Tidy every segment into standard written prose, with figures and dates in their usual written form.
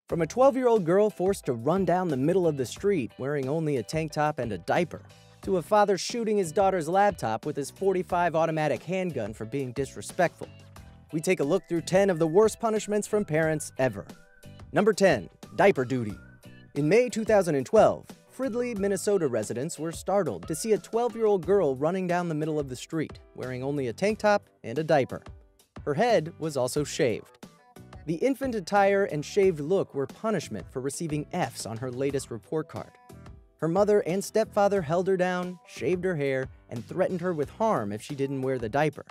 From a 12-year-old girl forced to run down the middle of the street wearing only a tank top and a diaper, to a father shooting his daughter's laptop with his .45 automatic handgun for being disrespectful, we take a look through 10 of the worst punishments from parents ever. Number 10. Diaper duty. In May 2012, Fridley, Minnesota residents were startled to see a 12-year-old girl running down the middle of the street wearing only a tank top and a diaper. Her head was also shaved. The infant attire and shaved look were punishment for receiving Fs on her latest report card. Her mother and stepfather held her down, shaved her hair, and threatened her with harm if she didn't wear the diaper.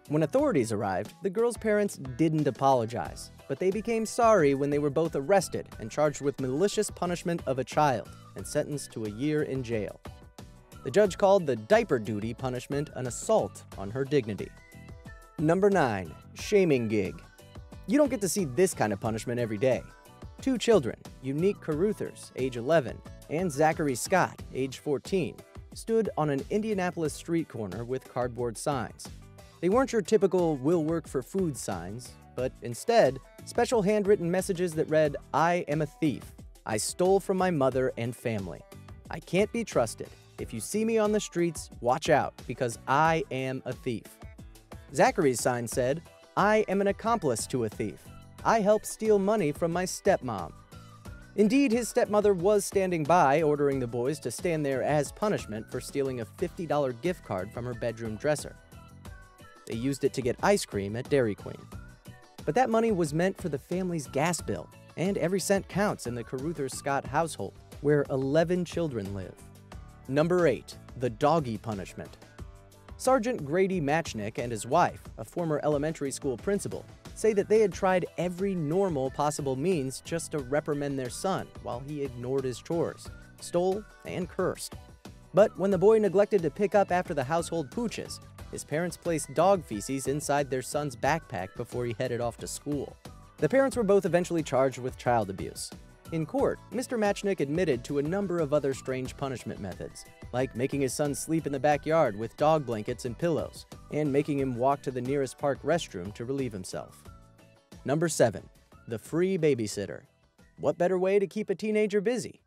When authorities arrived, the girl's parents didn't apologize, but they became sorry when they were both arrested and charged with malicious punishment of a child and sentenced to a year in jail. The judge called the diaper duty punishment an assault on her dignity. Number 9. Shaming gig. You don't get to see this kind of punishment every day. Two children, Unique Caruthers, age 11, and Zachary Scott, age 14, stood on an Indianapolis street corner with cardboard signs. They weren't your typical "will work for food" signs, but instead, special handwritten messages that read, "I am a thief. I stole from my mother and family. I can't be trusted. If you see me on the streets, watch out, because I am a thief." Zachary's sign said, "I am an accomplice to a thief. I helped steal money from my stepmom." Indeed, his stepmother was standing by, ordering the boys to stand there as punishment for stealing a $50 gift card from her bedroom dresser. They used it to get ice cream at Dairy Queen. But that money was meant for the family's gas bill, and every cent counts in the Caruthers-Scott household, where 11 children live. Number 8. The doggy punishment. Sergeant Grady Matchnick and his wife, a former elementary school principal, say that they had tried every normal possible means just to reprimand their son while he ignored his chores, stole, and cursed. But when the boy neglected to pick up after the household pooches, his parents placed dog feces inside their son's backpack before he headed off to school. The parents were both eventually charged with child abuse. In court, Mr. Matchnick admitted to a number of other strange punishment methods, like making his son sleep in the backyard with dog blankets and pillows, and making him walk to the nearest park restroom to relieve himself. Number 7. The free babysitter. What better way to keep a teenager busy?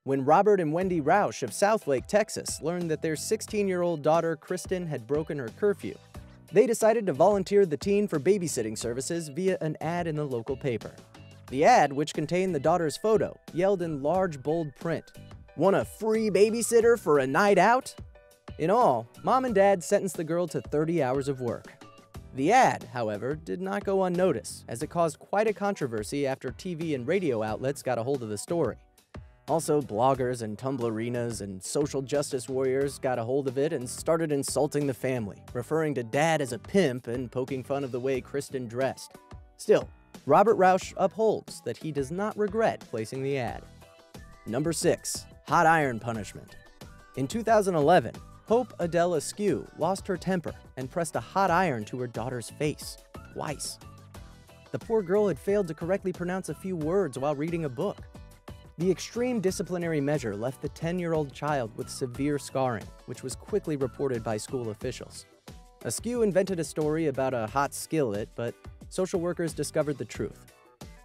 When Robert and Wendy Roush of Southlake, Texas, learned that their 16-year-old daughter Kristen had broken her curfew, they decided to volunteer the teen for babysitting services via an ad in the local paper. The ad, which contained the daughter's photo, yelled in large, bold print, "Want a free babysitter for a night out?" In all, mom and dad sentenced the girl to 30 hours of work. The ad, however, did not go unnoticed, as it caused quite a controversy after TV and radio outlets got a hold of the story. Also, bloggers and Tumblrinas and social justice warriors got a hold of it and started insulting the family, referring to dad as a pimp and poking fun of the way Kristen dressed. Still, Robert Roush upholds that he does not regret placing the ad. Number 6. Hot iron punishment. In 2011, Hope Adele Askew lost her temper and pressed a hot iron to her daughter's face, twice. The poor girl had failed to correctly pronounce a few words while reading a book. The extreme disciplinary measure left the 10-year-old child with severe scarring, which was quickly reported by school officials. Askew invented a story about a hot skillet, but social workers discovered the truth.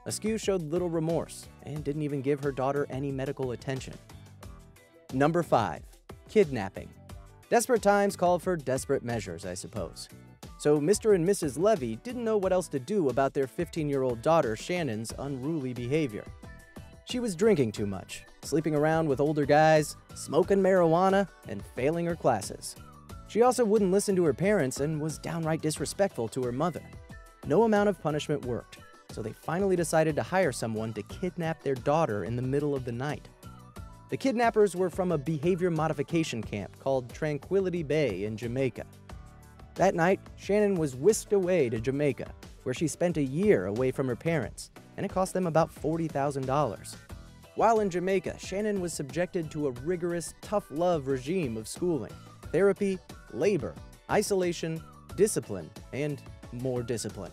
Askew showed little remorse and didn't even give her daughter any medical attention. Number 5. Kidnapping. Desperate times call for desperate measures, I suppose. So Mr. and Mrs. Levy didn't know what else to do about their 15-year-old daughter Shannon's unruly behavior. She was drinking too much, sleeping around with older guys, smoking marijuana, and failing her classes. She also wouldn't listen to her parents and was downright disrespectful to her mother. No amount of punishment worked, so they finally decided to hire someone to kidnap their daughter in the middle of the night. The kidnappers were from a behavior modification camp called Tranquility Bay in Jamaica. That night, Shannon was whisked away to Jamaica, where she spent a year away from her parents, and it cost them about $40,000. While in Jamaica, Shannon was subjected to a rigorous, tough love regime of schooling, therapy, labor, isolation, discipline, and more discipline.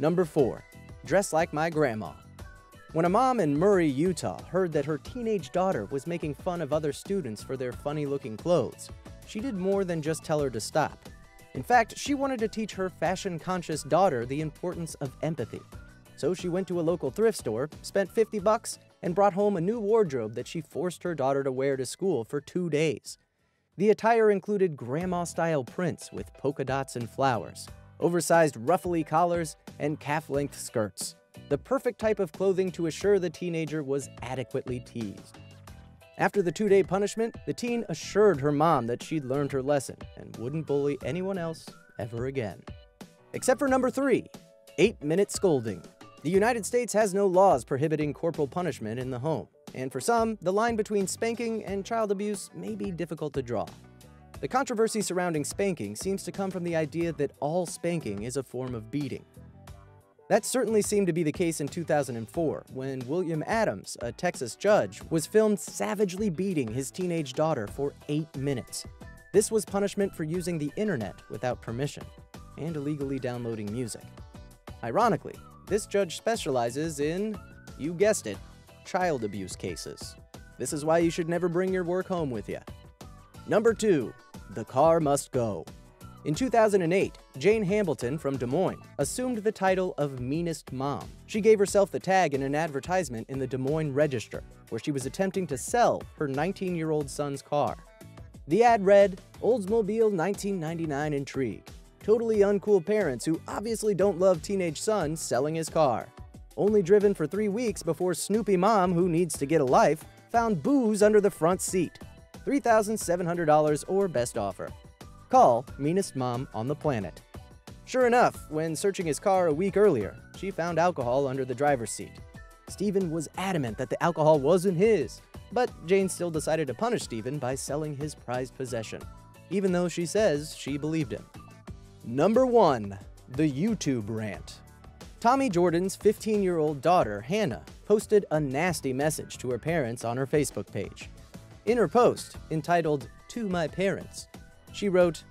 Number 4. Dress like my grandma. When a mom in Murray, Utah heard that her teenage daughter was making fun of other students for their funny-looking clothes, she did more than just tell her to stop. In fact, she wanted to teach her fashion-conscious daughter the importance of empathy. So she went to a local thrift store, spent $50, and brought home a new wardrobe that she forced her daughter to wear to school for 2 days. The attire included grandma-style prints with polka dots and flowers, oversized ruffly collars, and calf-length skirts. The perfect type of clothing to assure the teenager was adequately teased. After the 2-day punishment, the teen assured her mom that she'd learned her lesson and wouldn't bully anyone else ever again. Except for number 3, 8-minute scolding. The United States has no laws prohibiting corporal punishment in the home, and for some, the line between spanking and child abuse may be difficult to draw. The controversy surrounding spanking seems to come from the idea that all spanking is a form of beating. That certainly seemed to be the case in 2004, when William Adams, a Texas judge, was filmed savagely beating his teenage daughter for 8 minutes. This was punishment for using the internet without permission and illegally downloading music. Ironically, this judge specializes in, you guessed it, child abuse cases. This is why you should never bring your work home with you. Number 2, the car must go. In 2008, Jane Hambleton from Des Moines assumed the title of meanest mom. She gave herself the tag in an advertisement in the Des Moines Register, where she was attempting to sell her 19-year-old son's car. The ad read, Oldsmobile 1999 Intrigue. Totally uncool parents who obviously don't love teenage son selling his car. Only driven for 3 weeks before Snoopy mom, who needs to get a life, found booze under the front seat. $3,700 or best offer. Call meanest mom on the planet. Sure enough, when searching his car a week earlier, she found alcohol under the driver's seat. Stephen was adamant that the alcohol wasn't his, but Jane still decided to punish Stephen by selling his prized possession, even though she says she believed him. Number 1, the YouTube rant. Tommy Jordan's 15-year-old daughter, Hannah, posted a nasty message to her parents on her Facebook page. In her post, entitled, To My Parents, she wrote,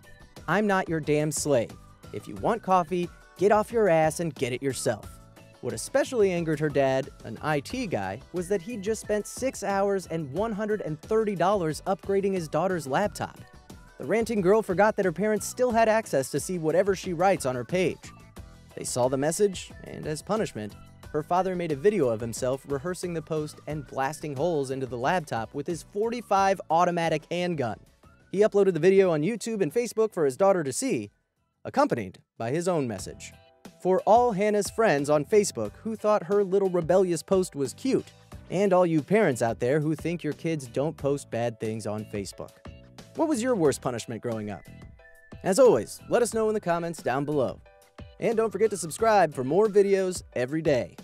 I'm not your damn slave. If you want coffee, get off your ass and get it yourself. What especially angered her dad, an IT guy, was that he'd just spent 6 hours and $130 upgrading his daughter's laptop. The ranting girl forgot that her parents still had access to see whatever she writes on her page. They saw the message, and as punishment, her father made a video of himself rehearsing the post and blasting holes into the laptop with his .45 automatic handgun. He uploaded the video on YouTube and Facebook for his daughter to see, accompanied by his own message. For all Hannah's friends on Facebook who thought her little rebellious post was cute, and all you parents out there who think your kids don't post bad things on Facebook. What was your worst punishment growing up? As always, let us know in the comments down below. And don't forget to subscribe for more videos every day.